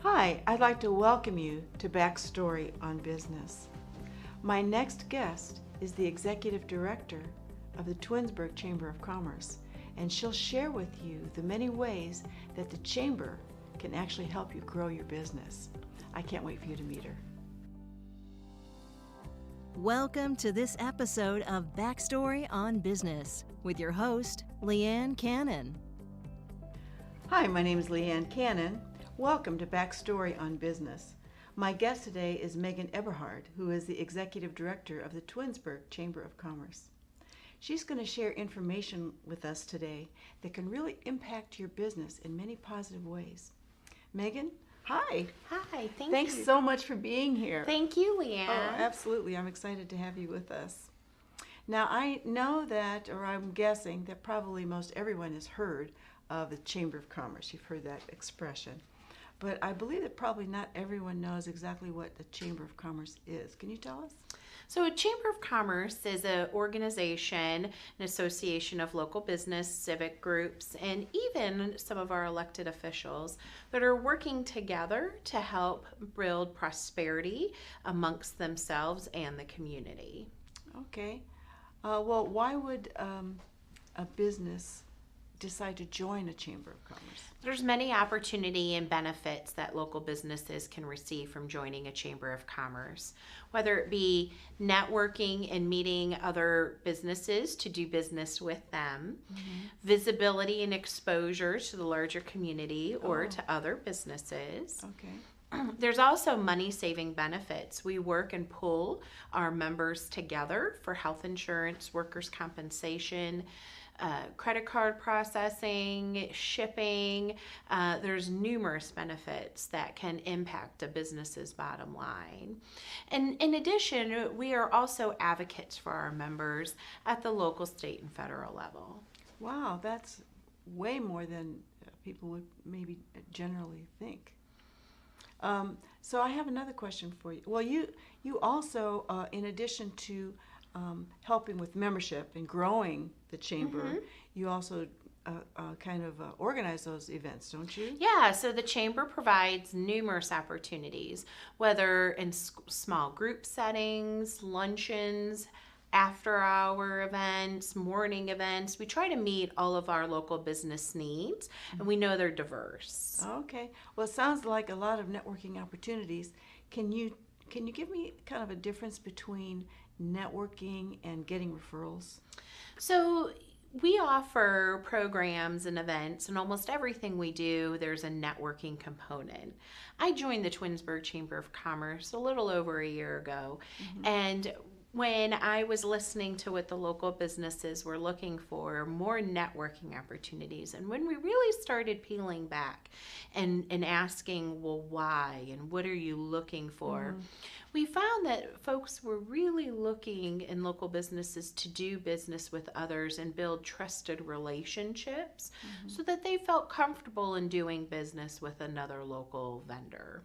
Hi, I'd like to welcome you to Backstory on Business. My next guest is the Executive Director of the Twinsburg Chamber of Commerce, and she'll share with you the many ways that the Chamber can actually help you grow your business. I can't wait for you to meet her. Welcome to this episode of Backstory on Business with your host, Leanne Cannon. Hi, my name is Leanne Cannon. Welcome to Backstory on Business. My guest today is Megann Eberhardt, who is the Executive Director of the Twinsburg Chamber of Commerce. She's going to share information with us today that can really impact your business in many positive ways. Megann, hi. Hi, Thanks so much for being here. Thank you, Leanne. Oh, absolutely. I'm excited to have you with us. Now, I know that, or I'm guessing that probably most everyone has heard of the Chamber of Commerce. You've heard that expression. But I believe that probably not everyone knows exactly what the Chamber of Commerce is. Can you tell us? So a Chamber of Commerce is an organization, an association of local business, civic groups, and even some of our elected officials that are working together to help build prosperity amongst themselves and the community. Okay. Well, why would a business decide to join a Chamber of Commerce? There's many opportunity and benefits that local businesses can receive from joining a Chamber of Commerce, whether it be networking and meeting other businesses to do business with them, visibility and exposure to the larger community or to other businesses. Okay. There's also money-saving benefits. We work and pull our members together for health insurance, workers' compensation, credit card processing, shipping. There's numerous benefits that can impact a business's bottom line. And in addition, we are also advocates for our members at the local, state, and federal level. Wow, that's way more than people would maybe generally think. So I have another question for you. Well, you also, in addition to helping with membership and growing the chamber, you also organize those events, don't you? Yeah, so the chamber provides numerous opportunities, whether in small group settings, luncheons, after-hour events, morning events. We try to meet all of our local business needs, and we know they're diverse. Okay. Well, it sounds like a lot of networking opportunities. Can you give me kind of a difference between networking and getting referrals? So we offer programs and events, and almost everything we do, there's a networking component. I joined the Twinsburg Chamber of Commerce a little over a year ago, and when I was listening to what the local businesses were looking for, more networking opportunities, and when we really started peeling back and asking, well, why, and what are you looking for, we found that folks were really looking in local businesses to do business with others and build trusted relationships so that they felt comfortable in doing business with another local vendor.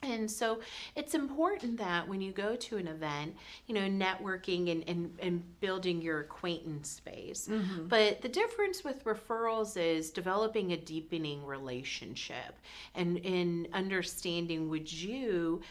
And so it's important that when you go to an event, networking and building your acquaintance base. But the difference with referrals is developing a deepening relationship and in understanding, would you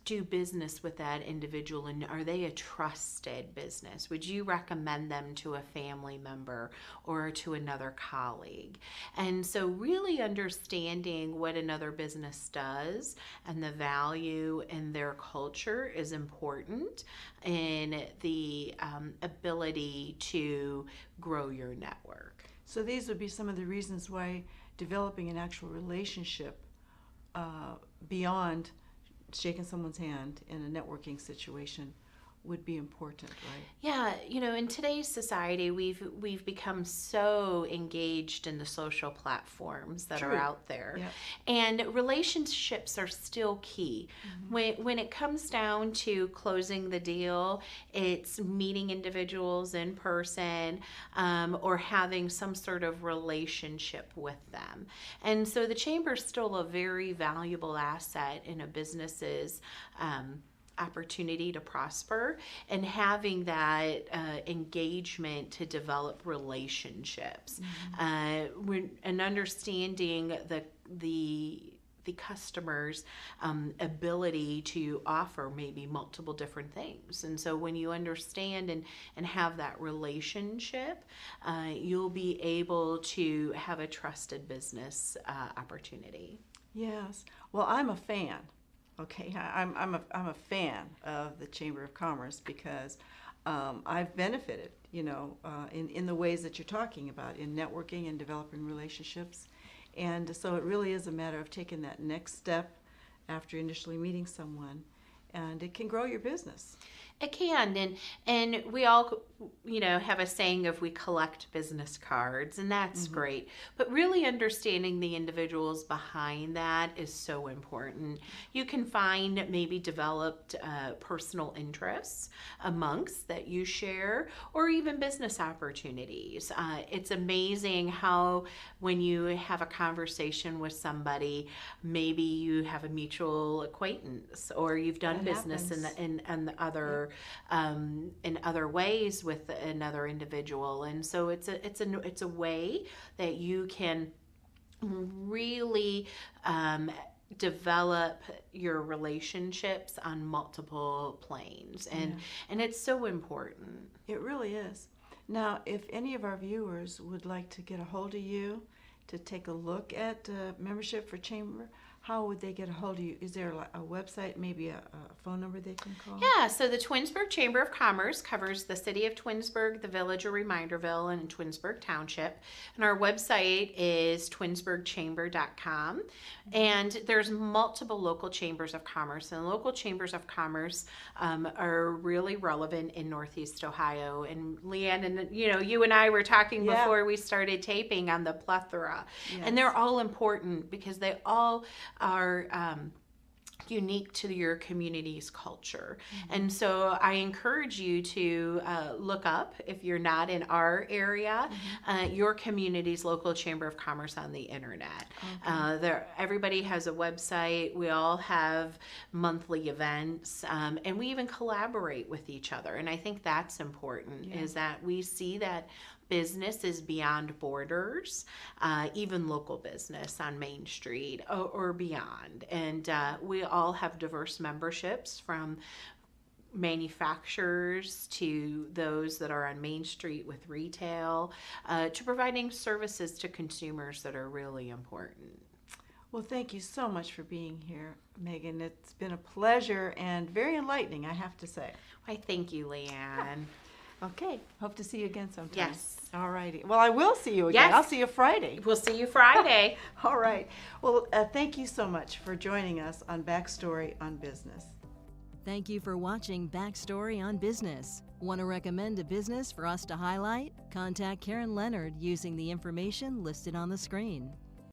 do business with that individual, and are they a trusted business? Would you recommend them to a family member or to another colleague? And so really understanding what another business does and the value in their culture is important in the ability to grow your network. So these would be some of the reasons why developing an actual relationship beyond shaking someone's hand in a networking situation would be important, right? Yeah, in today's society, we've become so engaged in the social platforms that are out there. Yeah. And relationships are still key. When it comes down to closing the deal, it's meeting individuals in person or having some sort of relationship with them. And so the chamber is still a very valuable asset in a business's opportunity to prosper, and having that engagement to develop relationships, and understanding the the customer's ability to offer maybe multiple different things. And so when you understand and have that relationship, you'll be able to have a trusted business opportunity. Yes. Well, I'm a fan. Okay, I'm a fan of the Chamber of Commerce because I've benefited, in the ways that you're talking about, in networking and developing relationships. And so it really is a matter of taking that next step after initially meeting someone, and it can grow your business. It can, and we all, have a saying of we collect business cards, and that's great. But really understanding the individuals behind that is so important. You can find maybe developed personal interests amongst that you share, or even business opportunities. It's amazing how when you have a conversation with somebody, maybe you have a mutual acquaintance, or you've done business in other ways with another individual, and so it's a way that you can really develop your relationships on multiple planes, and it's so important. It really is. Now, if any of our viewers would like to get a hold of you to take a look at membership for Chamber, how would they get a hold of you? Is there a website, maybe a phone number they can call? Yeah, so the Twinsburg Chamber of Commerce covers the city of Twinsburg, the village of Reminderville, and Twinsburg Township. And our website is twinsburgchamber.com. And there's multiple local chambers of commerce. And local chambers of commerce are really relevant in Northeast Ohio. And Leanne, and you and I were talking before we started taping on the plethora. Yes. And they're all important because they all are unique to your community's culture. And so I encourage you to look up, if you're not in our area, your community's local chamber of commerce on the internet. Everybody has a website. We all have monthly events, and we even collaborate with each other. And I think that's important, is that we see that business is beyond borders, even local business on Main Street or beyond. And we all have diverse memberships, from manufacturers to those that are on Main Street with retail, to providing services to consumers that are really important. Well, thank you so much for being here, Megan. It's been a pleasure and very enlightening, I have to say. Why, thank you, Leanne. Okay. Hope to see you again sometime. Yes. All righty. Well, I will see you again. Yes. I'll see you Friday. We'll see you Friday. All right. Well, thank you so much for joining us on Backstory on Business. Thank you for watching Backstory on Business. Want to recommend a business for us to highlight? Contact Karen Leonard using the information listed on the screen.